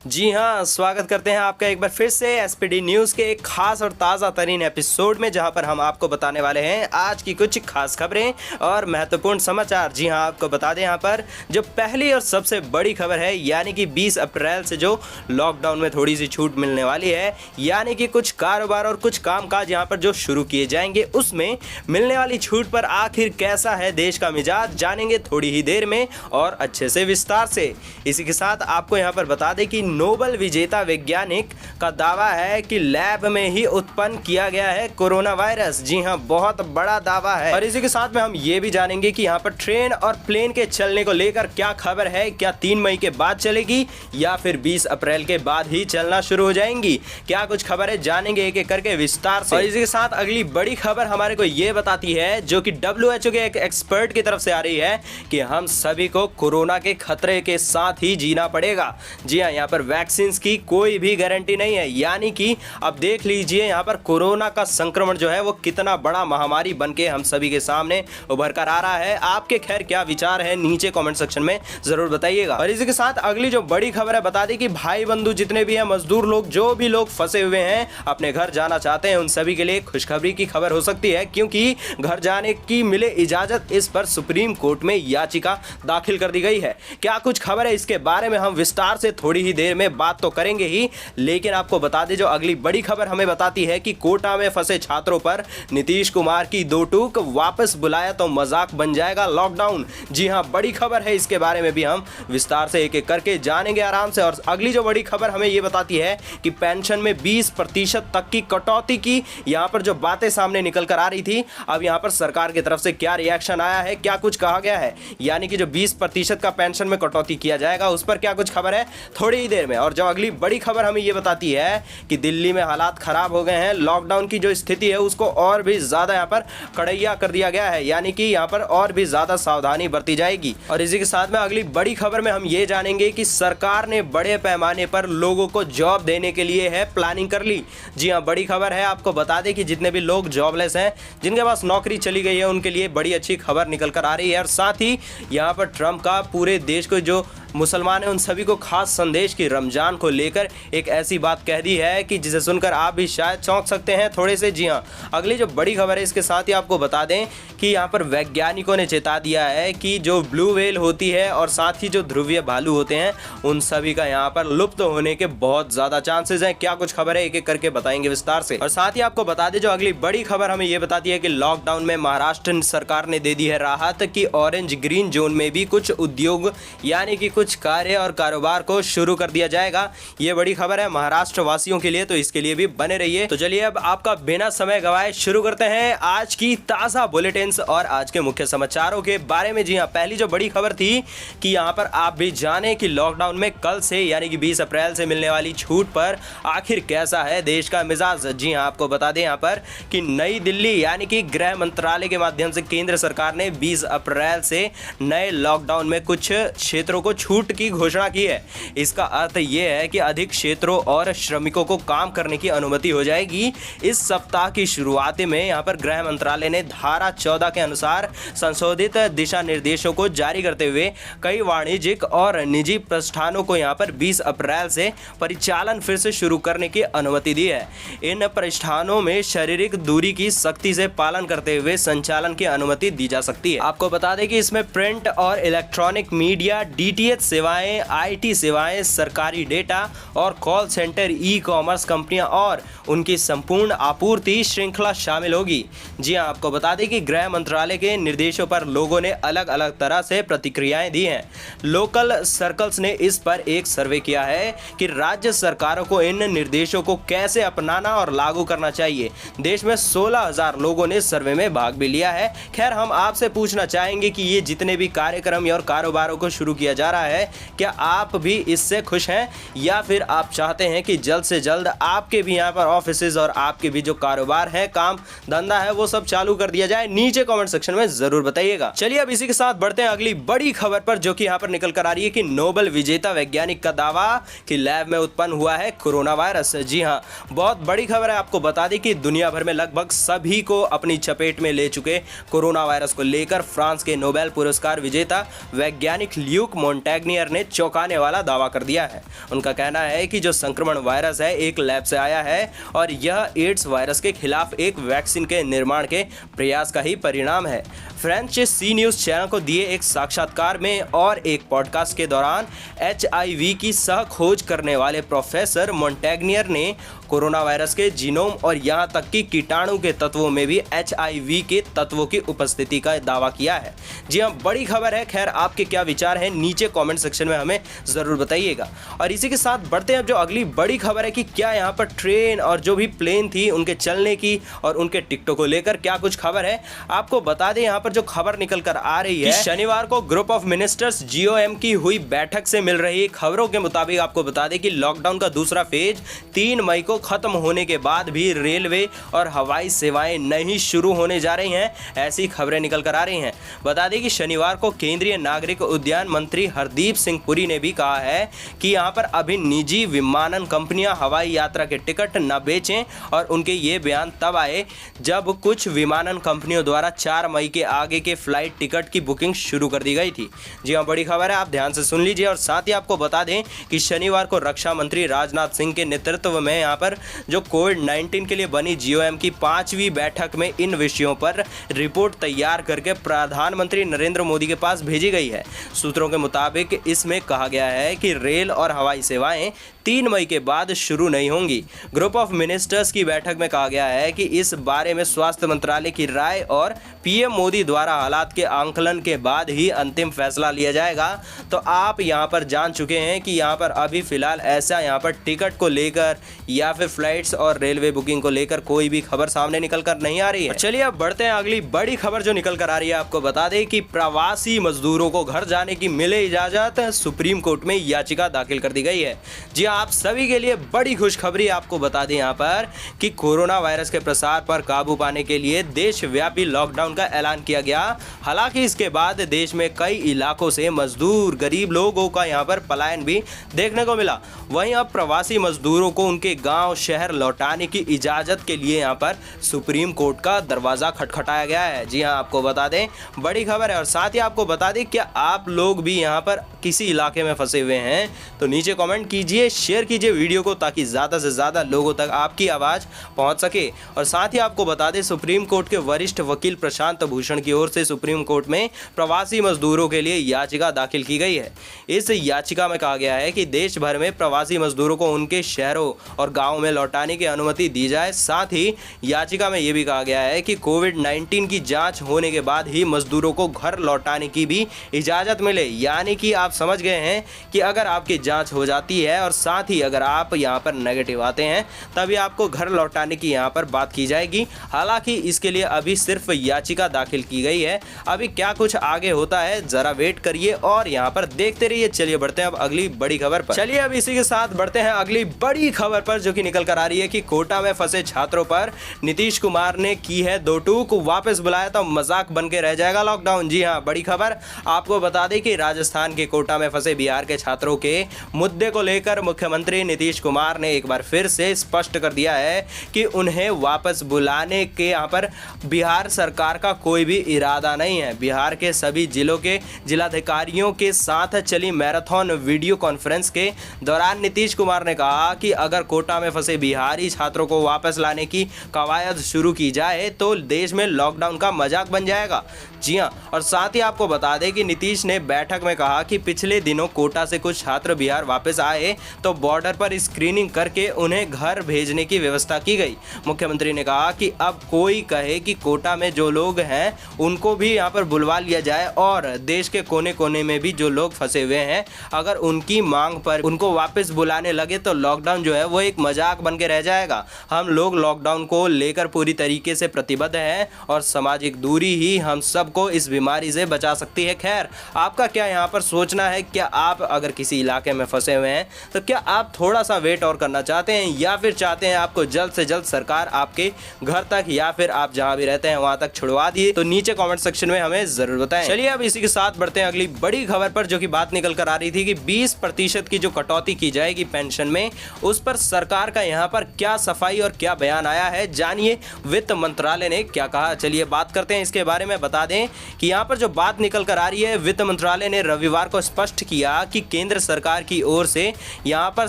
जी हाँ, स्वागत करते हैं आपका एक बार फिर से एसपीडी न्यूज़ के एक खास और ताज़ा तरीन एपिसोड में, जहां पर हम आपको बताने वाले हैं आज की कुछ खास खबरें और महत्वपूर्ण समाचार। जी हाँ, आपको बता दें यहाँ पर जो पहली और सबसे बड़ी खबर है, यानी कि 20 अप्रैल से जो लॉकडाउन में थोड़ी सी छूट मिलने वाली है, यानी कि कुछ कारोबार और कुछ कामकाज यहाँ पर जो शुरू किए जाएंगे, उसमें मिलने वाली छूट पर आखिर कैसा है देश का मिजाज, जानेंगे थोड़ी ही देर में और अच्छे से विस्तार से। इसी के साथ आपको यहाँ पर बता दें कि नोबेल विजेता वैज्ञानिक का दावा है कि लैब में ही उत्पन्न किया गया है कोरोना वायरस। जी हां, बहुत बड़ा दावा है। और इसी के साथ में हम ये भी जानेंगे कि यहाँ पर ट्रेन और प्लेन के चलने को लेकर क्या खबर है, क्या 3 मई के बाद चलेगी या फिर 20 अप्रैल के बाद ही चलना शुरू हो जाएंगी, क्या कुछ खबर है, जानेंगे एक एक करके विस्तार से। और इसी के साथ अगली बड़ी खबर हमारे को ये बताती है, जो कि WHO के एक एक्सपर्ट की तरफ से आ रही है, कि हम सभी को कोरोना के खतरे के साथ ही जीना पड़ेगा। जी हाँ, यहाँ पर वैक्सीन की कोई भी गारंटी नहीं है, यानी कि अब देख लीजिए यहाँ पर कोरोना का संक्रमण जो है वो कितना बड़ा महामारी बनके हम सभी के सामने उभर कर आ रहा है। आपके खैर क्या विचार है, नीचे कमेंट सेक्शन में जरूर बताइएगा। और इसी के साथ अगली जो बड़ी खबर है, बता दें कि भाई बंधु जितने भी हैं, मजदूर लोग, जो भी लोग फंसे हुए हैं, अपने घर जाना चाहते हैं, उन सभी के लिए खुशखबरी की खबर हो सकती है, क्योंकि घर जाने की मिले इजाजत, इस पर सुप्रीम कोर्ट में याचिका दाखिल कर दी गई है। क्या कुछ खबर है, इसके बारे में हम विस्तार से थोड़ी ही देर में बात तो करेंगे ही, लेकिन आपको बता दें जो अगली बड़ी खबर हमें बताती है कि कोटा में फंसे छात्रों पर नीतीश कुमार की दो टूक, वापस बुलाया तो मजाक बन जाएगा लॉकडाउन। जी हां, बड़ी खबर है, इसके बारे में भी हम विस्तार से एक एक करके जानेंगे आराम से। और अगली जो बड़ी खबर हमें यह बताती है कि पेंशन में 20% तक की कटौती की यहां पर जो बातें सामने निकल कर आ रही थी, अब यहां पर सरकार की तरफ से क्या रिएक्शन आया है, क्या कुछ कहा गया है, यानी कि जो 20% का पेंशन में कटौती किया जाएगा, उस पर क्या कुछ खबर है थोड़ी ही देर में। और जो अगली बड़ी खबर हमें यह बताती है कि दिल्ली में हालात खराब हो गए हैं, लॉकडाउन की जो स्थिति है उसको और भी ज्यादा यहां पर कड़ैया कर दिया गया है, यानी कि यहां पर और भी ज्यादा सावधानी बरती जाएगी। और इसी के साथ में अगली बड़ी खबर में हम ये जानेंगे कि सरकार ने बड़े पैमाने पर लोगों को जॉब देने के लिए है प्लानिंग कर ली। जी हां, बड़ी खबर है, आपको बता दें कि जितने भी लोग जॉबलेस हैं, जिनके पास नौकरी चली गई है, उनके लिए बड़ी अच्छी खबर निकल कर आ रही है। और साथ ही यहां पर ट्रंप का पूरे देश को, जो मुसलमान है उन सभी को खास संदेश की रमजान को लेकर एक ऐसी बात कह दी है कि जिसे सुनकर आप भी शायद चौंक सकते हैं थोड़े से। जी हां, अगली जो बड़ी खबर है, इसके साथ ही आपको बता दें कि यहां पर वैज्ञानिकों ने चेता दिया है कि जो ब्लू व्हेल होती है और साथ ही जो ध्रुवीय भालू होते हैं, उन सभी का यहां पर लुप्त होने के बहुत ज्यादा चांसेस हैं। क्या कुछ खबर है, एक एक करके बताएंगे विस्तार से। और साथ ही आपको बता दें जो अगली बड़ी खबर हमें यह बताती है कि लॉकडाउन में महाराष्ट्र सरकार ने दे दी है राहत, कि ऑरेंज ग्रीन जोन में भी कुछ उद्योग यानी कि कुछ कार्य और कारोबार को शुरू कर दिया जाएगा। ये बड़ी खबर है महाराष्ट्र वासियों के लिए, तो इसके लिए भी बने रहिए। तो चलिए अब आपका बिना समय गवाए शुरू करते हैं आज की ताजा बुलेटिन्स और आज के मुख्य समाचारों के बारे में। जी हां, पहली जो बड़ी खबर थी कि यहां पर आप भी जाने कि लॉकडाउन में कल से यानी कि 20 अप्रैल से मिलने वाली छूट पर आखिर कैसा है देश का मिजाज। जी हां, आपको बता दें यहां पर कि नई दिल्ली यानी कि गृह मंत्रालय के माध्यम से केंद्र सरकार ने 20 अप्रैल से नए लॉकडाउन में कुछ क्षेत्रों को छूट की घोषणा की है। इसका अर्थ यह है कि अधिक क्षेत्रों और श्रमिकों को काम करने की अनुमति हो जाएगी। इस सप्ताह की शुरुआत में यहां पर गृह मंत्रालय ने धारा 14 के अनुसार संशोधित दिशा निर्देशों को जारी करते हुए कई वाणिज्यिक और निजी प्रतिष्ठानों को यहां पर 20 अप्रैल से परिचालन फिर से शुरू करने की अनुमति दी है। इन प्रतिष्ठानों में शारीरिक दूरी की सख्ती से पालन करते हुए संचालन की अनुमति दी जा सकती है। आपको बता दें कि इसमें प्रिंट और इलेक्ट्रॉनिक मीडिया, DTH सेवाएं, IT सेवाएं, सरकारी डेटा और कॉल सेंटर, ई-कॉमर्स कंपनियां और उनकी संपूर्ण आपूर्ति श्रृंखला शामिल होगी। जी हां, आपको बता दें कि गृह मंत्रालय के निर्देशों पर लोगों ने अलग अलग तरह से प्रतिक्रियाएं दी हैं। लोकल सर्कल्स ने इस पर एक सर्वे किया है कि राज्य सरकारों को इन निर्देशों को कैसे अपनाना और लागू करना चाहिए। देश में 16,000 लोगों ने सर्वे में भाग भी लिया है। खैर, हम आपसे पूछना चाहेंगे कि ये जितने भी कार्यक्रम और कारोबारों को शुरू किया जा रहा है, क्या आप भी इससे खुश हैं या फिर आप चाहते हैं कि जल्द से जल्द आपके भी यहाँ पर ऑफिसेज और आपके भी जो कारोबार है, काम धंधा है, वो सब चालू कर दिया जाए? नीचे कमेंट सेक्शन में जरूर बताइएगा। चलिए अब इसी के साथ बढ़ते हैं अगली बड़ी खबर पर, जो कि यहाँ पर निकल कर आ रही है कि नोबेल विजेता वैज्ञानिक का दावा कि लैब में उत्पन्न हुआ है कोरोना वायरस। जी हाँ, बहुत बड़ी खबर है। आपको बता दें कि दुनिया भर में लगभग सभी को अपनी चपेट में ले चुके कोरोना वायरस को लेकर फ्रांस के नोबेल पुरस्कार विजेता वैज्ञानिक ल्यूक मोंटेग मोंटेग्नियर ने चौंकाने वाला दावा कर दिया है। उनका कहना है कि जो संक्रमण वायरस है एक लैब से आया है और यह एड्स वायरस के खिलाफ एक वैक्सीन के निर्माण के प्रयास का ही परिणाम है। फ्रेंच सी न्यूज़ चैनल को दिए एक साक्षात्कार में और एक पॉडकास्ट के दौरान HIV की सह खोज करने वाले प्रोफेसर मोंटेग्नियर ने कोरोना वायरस के जीनोम और यहाँ तक कि कीटाणु के तत्वों में भी HIV के तत्वों की उपस्थिति का दावा किया है। जी हाँ, बड़ी खबर है। खैर, आपके क्या विचार हैं नीचे कमेंट सेक्शन में हमें ज़रूर बताइएगा। और इसी के साथ बढ़ते हैं अब जो अगली बड़ी खबर है कि क्या यहाँ पर ट्रेन और जो भी प्लेन थी उनके चलने की और उनके टिकटों को लेकर क्या कुछ खबर है, आपको बता दें। यहाँ पर जो खबर निकल कर आ रही है, शनिवार को ग्रुप ऑफ मिनिस्टर्स GOM की हुई बैठक से मिल रही खबरों के मुताबिक आपको बता दें कि लॉकडाउन का दूसरा फेज 3 मई को खत्म होने के बाद भी रेलवे और हवाई सेवाएं नहीं शुरू होने जा रही हैं, ऐसी खबरें निकल कर आ रही हैं। बता दें कि शनिवार को केंद्रीय नागरिक उद्यान मंत्री हरदीप सिंह पुरी ने भी कहा है कि यहां पर अभी निजी विमानन कंपनियां हवाई यात्रा के टिकट न बेचें और उनके ये बयान तब आए जब कुछ विमानन कंपनियों द्वारा 4 मई के आगे के फ्लाइट टिकट की बुकिंग शुरू कर दी गई थी। जी हाँ, बड़ी खबर है, आप ध्यान से सुन लीजिए। और साथ ही आपको बता दें कि शनिवार को रक्षा मंत्री राजनाथ सिंह के नेतृत्व में यहाँ पर जो कोविड-19 के लिए बनी GOM की 5वीं बैठक में इन विषयों पर रिपोर्ट तैयार करके प्रधानमंत्री नरेंद्र मोदी के पास भेजी गई है। सूत्रों के मुताबिक इसमें कहा गया है कि रेल और हवाई सेवाएं 3 मई के बाद शुरू नहीं होंगी। ग्रुप ऑफ मिनिस्टर्स की बैठक में कहा गया है कि इस बारे में स्वास्थ्य मंत्रालय की राय और PM मोदी द्वारा हालात के आंकलन के बाद ही अंतिम फैसला लिया जाएगा। तो आप यहां पर जान चुके हैं कि यहां पर अभी फिलहाल ऐसा यहां पर टिकट को लेकर या फिर फ्लाइट्स और रेलवे बुकिंग को लेकर कोई भी खबर सामने निकल कर नहीं आ रही है। चलिए अब बढ़ते हैं अगली बड़ी खबर जो निकल कर आ रही है। आपको बता दें कि प्रवासी मजदूरों को घर जाने की मिले इजाजत, सुप्रीम कोर्ट में याचिका दाखिल कर दी गई है। जी आप सभी के लिए बड़ी खुशखबरी आपको बता दें यहाँ पर कि कोरोना वायरस के प्रसार पर काबू पाने के लिए देशव्यापी लॉकडाउन का ऐलान किया गया। हालांकि इसके बाद देश में कई इलाकों से मजदूर गरीब लोगों का यहाँ पर पलायन भी देखने को मिला। वहीं अब प्रवासी मजदूरों को उनके गांव शहर लौटाने की इजाजत के लिए यहाँ पर सुप्रीम कोर्ट का दरवाजा खटखटाया गया है। जी हाँ, आपको बता दें बड़ी खबर है। और साथ ही आपको बता दें क्या आप लोग भी यहाँ पर किसी इलाके में फंसे हुए हैं तो नीचे कमेंट कीजिए, शेयर कीजिए वीडियो को ताकि ज़्यादा से ज़्यादा लोगों तक आपकी आवाज़ पहुंच सके। और साथ ही आपको बता दें सुप्रीम कोर्ट के वरिष्ठ वकील प्रशांत भूषण की ओर से सुप्रीम कोर्ट में प्रवासी मजदूरों के लिए याचिका दाखिल की गई है। इस याचिका में कहा गया है कि देश भर में प्रवासी मजदूरों को उनके शहरों और गाँव में लौटाने की अनुमति दी जाए। साथ ही याचिका में यह भी कहा गया है कि कोविड-19 की जाँच होने के बाद ही मजदूरों को घर लौटाने की भी इजाज़त मिले। यानी कि आप समझ गए हैं कि अगर आपकी जाँच हो जाती है और साथ ही अगर आप यहाँ पर नेगेटिव आते हैं तभी आपको घर लौटाने की यहाँ पर बात की जाएगी। हालांकि इसके लिए अभी सिर्फ याचिका दाखिल की गई है। अभी क्या कुछ आगे होता है जरा वेट करिए और यहाँ पर देखते रहिए। चलिए बढ़ते हैं अब अगली बड़ी खबर पर। चलिए अब इसी के साथ बढ़ते हैं अगली बड़ी खबर पर जो कि निकल कर आ रही है कि कोटा में फंसे छात्रों पर नीतीश कुमार ने की है दो टूक, वापस बुलाया तो मजाक बन के रह जाएगा लॉकडाउन। जी हाँ, बड़ी खबर आपको बता दें कि राजस्थान के कोटा में फंसे बिहार के छात्रों के मुद्दे को लेकर मुख्यमंत्री नीतीश कुमार ने एक बार फिर से स्पष्ट कर दिया है कि उन्हें वापस बुलाने के यहाँ पर बिहार सरकार का कोई भी इरादा नहीं है। बिहार के सभी जिलों के जिलाधिकारियों के साथ चली मैराथन वीडियो कॉन्फ्रेंस के दौरान नीतीश कुमार ने कहा कि अगर कोटा में फंसे बिहारी छात्रों को वापस लाने की कवायद शुरू की जाए तो देश में लॉकडाउन का मजाक बन जाएगा। जी हाँ, और साथ ही आपको बता दें कि नीतीश ने बैठक में कहा कि पिछले दिनों कोटा से कुछ छात्र बिहार वापस आए तो बॉर्डर पर स्क्रीनिंग करके उन्हें घर भेजने की व्यवस्था की गई। मुख्यमंत्री ने कहा कि अब कोई कहे कि कोटा में जो लोग हैं उनको भी यहाँ पर बुलवा लिया जाए और देश के कोने कोने में भी जो लोग फंसे हुए हैं अगर उनकी मांग पर उनको वापस बुलाने लगे तो लॉकडाउन जो है वो एक मजाक बन के रह जाएगा। हम लोग लॉकडाउन को लेकर पूरी तरीके से प्रतिबद्ध हैं और सामाजिक दूरी ही हम सबको इस बीमारी से बचा सकती है। खैर, आपका क्या यहाँ पर सोचना है? क्या आप अगर किसी इलाके में फंसे हुए हैं तो क्या आप थोड़ा सा वेट और करना चाहते हैं या फिर चाहते हैं आपको जल्द से जल्द सरकार आपके घर तक या फिर आप जहां भी रहते हैं वहां तक छुड़वा दिए? तो नीचे कमेंट सेक्शन में हमें जरूर बताएं। चलिए अब इसी के साथ बढ़ते हैं अगली बड़ी खबर पर जो कि बात निकल कर आ रही थी कि 20% की जो कटौती की जाएगी पेंशन में, उस पर सरकार का यहाँ पर क्या सफाई और क्या बयान आया है, जानिए वित्त मंत्रालय ने क्या कहा। चलिए बात करते हैं इसके बारे में। बता दें कि यहाँ पर जो बात निकल कर आ रही है, वित्त मंत्रालय ने रविवार रविवार को स्पष्ट किया कि केंद्र सरकार की ओर से यहां पर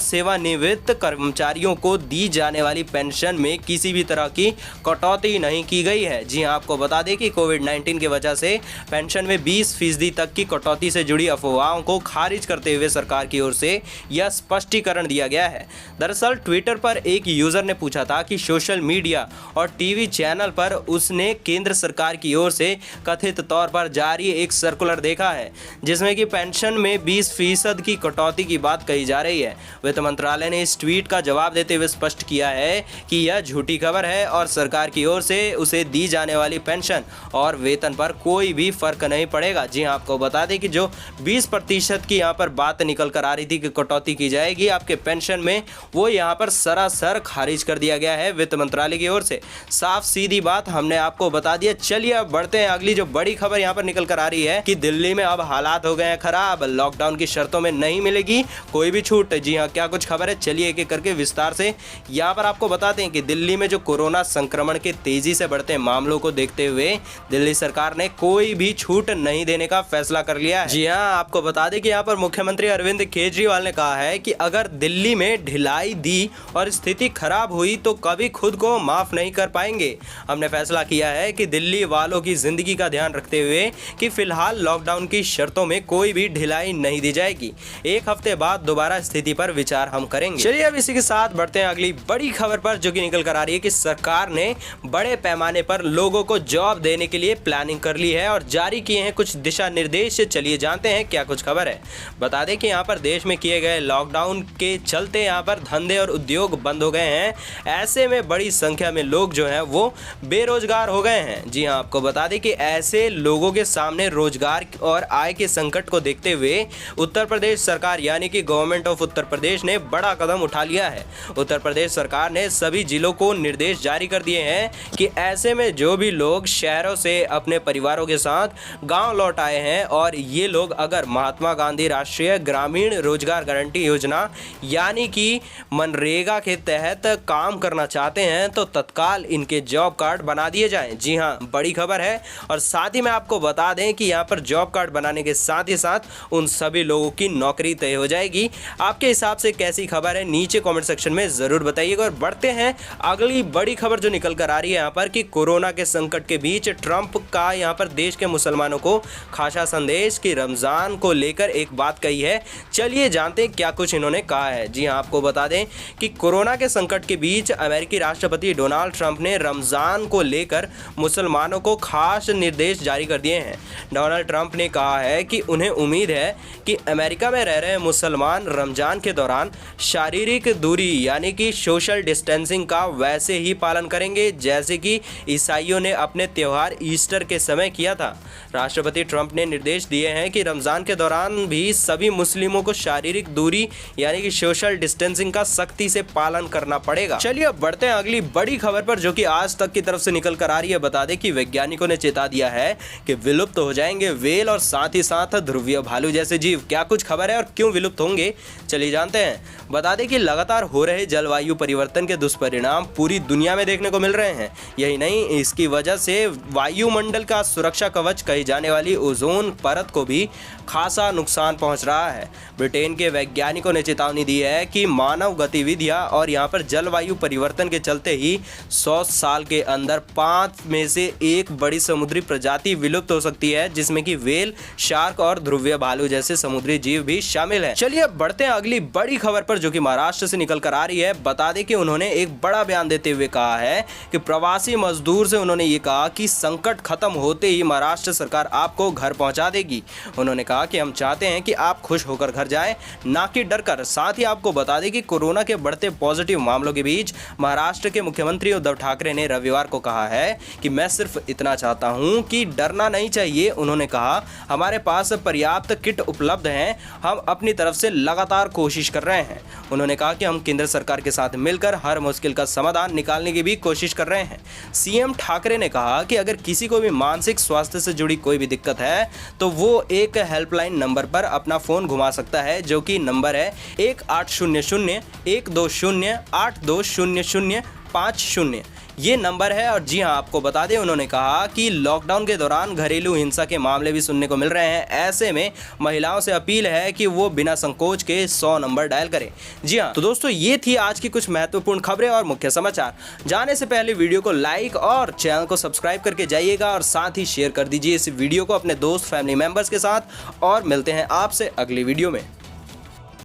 सेवानिवृत्त कर्मचारियों को दी जाने वाली पेंशन में किसी भी तरह की कटौती नहीं की गई है। जी हां, आपको बता दें कि कोविड-19 की वजह से पेंशन में 20% तक की कटौती से जुड़ी अफवाहों को खारिज करते हुए सरकार की ओर से यह स्पष्टीकरण दिया गया है। दरअसल ट्विटर पर एक यूजर ने पूछा था कि सोशल मीडिया और टीवी चैनल पर उसने केंद्र सरकार की ओर से कथित तौर पर जारी एक सर्कुलर देखा है जिसमें कि पेंशन में 20% की कटौती की बात कही जा रही है। वित्त मंत्रालय ने इस ट्वीट का जवाब देते हुए स्पष्ट किया है कि यह झूठी खबर है और सरकार की ओर से उसे दी जाने वाली पेंशन और वेतन पर कोई भी फर्क नहीं पड़ेगा। जी हाँ, आपको बता दें कि जो 20% की यहाँ पर बात निकल कर आ रही थी कि कटौती की जाएगी आपके पेंशन में, वो यहाँ पर सरासर खारिज कर दिया गया है वित्त मंत्रालय की ओर से। साफ सीधी बात हमने आपको बता दिया। चलिए अब बढ़ते हैं अगली जो बड़ी खबर यहाँ पर निकल कर आ रही है कि दिल्ली में अब हालात हो गए हैं खराब, लॉकडाउन की शर्तों में नहीं मिलेगी कोई भी छूट। जी हाँ, क्या कुछ खबर है, चलिए एक एक करके विस्तार से यहाँ पर आपको बताते हैं कि दिल्ली में जो कोरोना संक्रमण के तेजी से बढ़ते मामलों को देखते हुए दिल्ली सरकार ने कोई भी छूट नहीं देने का फैसला कर लिया है। जी हाँ, आपको बता दें कि यहाँ पर मुख्यमंत्री अरविंद केजरीवाल ने कहा है कि अगर दिल्ली में ढिलाई दी और स्थिति खराब हुई तो कभी खुद को माफ नहीं कर पाएंगे। हमने फैसला किया है कि दिल्ली वालों की जिंदगी का ध्यान रखते हुए कि फिलहाल लॉकडाउन की शर्तों में कोई भी ढिलाई नहीं दी जाएगी। एक हफ्ते बाद दोबारा स्थिति पर विचार हम करेंगे। चलिए अब इसी के साथ बढ़ते हैं अगली बड़ी खबर पर जो कि निकल कर आ रही है कि सरकार ने बड़े पैमाने पर लोगों को जॉब देने के लिए प्लानिंग कर ली है और जारी किए हैं कुछ दिशा निर्देश। चलिए जानते हैं क्या कुछ खबर है। बता दें कि यहाँ पर देश में किए गए लॉकडाउन के चलते यहाँ पर धंधे और उद्योग बंद हो गए हैं। ऐसे में बड़ी संख्या में लोग जो हैं वो बेरोजगार हो गए हैं। जी हाँ, आपको बता दें कि ऐसे लोगों के सामने रोजगार और आय के संकट को देखते हुए उत्तर प्रदेश सरकार यानी कि गवर्नमेंट ऑफ उत्तर प्रदेश ने बड़ा कदम उठा लिया है। उत्तर प्रदेश सरकार ने सभी जिलों को निर्देश जारी कर दिए हैं कि ऐसे में जो भी लोग शहरों से अपने परिवारों के साथ गांव लौट आए हैं और ये लोग अगर महात्मा गांधी राष्ट्रीय ग्रामीण रोजगार गारंटी योजना यानी कि मनरेगा के तहत काम करना चाहते हैं तो तत्काल इनके जॉब कार्ड बना दिए जाएं। जी हाँ, बड़ी खबर है। और साथ ही मैं आपको बता दें कि यहाँ पर जॉब कार्ड बनाने के साथ ही साथ उन सभी लोगों की नौकरी तय हो जाएगी। आपके हिसाब से कैसी खबर है नीचे कमेंट सेक्शन में जरूर बताइएगा। और बढ़ते हैं अगली बड़ी खबर जो निकल कर आ रही है यहाँ पर कि कोरोना के संकट के बीच ट्रंप का यहाँ पर देश के मुसलमानों को खासा संदेश कि रमजान को लेकर एक बात कही है। चलिए जानते हैं क्या कुछ इन्होंने कहा है। जी हाँ, आपको बता दें कि कोरोना के संकट के बीच अमेरिकी राष्ट्रपति डोनाल्ड ट्रंप ने रमजान को लेकर मुसलमानों को खास निर्देश जारी कर दिए हैं। डोनाल्ड ट्रंप ने कहा है कि उन्हें उम्मीद है कि अमेरिका में रह रहे मुसलमान रमजान के दौरान शारीरिक दूरी यानी कि सोशल डिस्टेंसिंग का वैसे ही पालन करेंगे जैसे कि ईसाइयों ने अपने त्यौहार ईस्टर के समय किया था। राष्ट्रपति ट्रंप ने निर्देश दिए हैं कि रमजान के दौरान भी सभी मुस्लिमों को शारीरिक दूरी यानी कि सोशल डिस्टेंसिंग का सख्ती से पालन करना पड़ेगा। चलिए अब बढ़ते हैं अगली बड़ी खबर पर जो कि आज तक की तरफ से निकल कर आ रही है। बता दें कि वैज्ञानिकों ने चेता दिया है कि विलुप्त हो जाएंगे व्हेल और साथ ही साथ ध्रुवीय भालू जैसे जीव। क्या कुछ खबर है और क्यों विलुप्त होंगे, चलिए जानते हैं। बता दें कि लगातार हो रहे जलवायु परिवर्तन के दुष्परिणाम पूरी दुनिया में देखने को मिल रहे हैं। यही नहीं, इसकी वजह से वायुमंडल का सुरक्षा कवच कही जाने वाली ओजोन परत को भी खासा नुकसान पहुंच रहा है। ब्रिटेन के वैज्ञानिकों ने चेतावनी दी है कि मानव गतिविधियां और यहां पर जलवायु परिवर्तन के चलते ही 100 साल के अंदर 5 में से एक बड़ी समुद्री प्रजाति विलुप्त हो सकती है जिसमें कि व्हेल, शार्क और ध्रुवीय भालू जैसे समुद्री जीव भी शामिल हैं। चलिए अब बढ़ते हैं अगली बड़ी खबर पर जो कि महाराष्ट्र से निकल कर आ रही है। बता दें कि उन्होंने एक बड़ा बयान देते हुए कहा है कि प्रवासी मजदूर से उन्होंने ये कहा कि संकट खत्म होते ही महाराष्ट्र सरकार आपको घर पहुंचा देगी। उन्होंने कहा कि हम चाहते हैं कि आप खुश होकर घर जाएं, ना कि डर कर। साथ ही आपको बता दें कि कोरोना के बढ़ते पॉजिटिव मामलों के बीच महाराष्ट्र के मुख्यमंत्री उद्धव ठाकरे ने रविवार को कहा है कि मैं सिर्फ इतना चाहता हूं कि डरना नहीं चाहिए। उन्होंने कहा हमारे पास पर्याप्त किट उपलब्ध हैं, हम अपनी तरफ से लगातार कोशिश कर रहे हैं। उन्होंने कहा कि हम केंद्र सरकार के साथ मिलकर हर मुश्किल का समाधान निकालने की भी कोशिश कर रहे हैं। सीएम ठाकरे ने कहा कि अगर किसी को भी मानसिक स्वास्थ्य से जुड़ी कोई भी दिक्कत है तो वो एक हेल्पलाइन नंबर पर अपना फोन घुमा सकता है जो कि नंबर है 1800 120 8200 50। ये नंबर है। और जी हाँ, आपको बता दें उन्होंने कहा कि लॉकडाउन के दौरान घरेलू हिंसा के मामले भी सुनने को मिल रहे हैं। ऐसे में महिलाओं से अपील है कि वो बिना संकोच के 100 नंबर डायल करें। जी हाँ, तो दोस्तों ये थी आज की कुछ महत्वपूर्ण खबरें और मुख्य समाचार। जाने से पहले वीडियो को लाइक और चैनल को सब्सक्राइब करके जाइएगा और साथ ही शेयर कर दीजिए इस वीडियो को अपने दोस्त फैमिली मेंबर्स के साथ। और मिलते हैं आपसे अगली वीडियो में।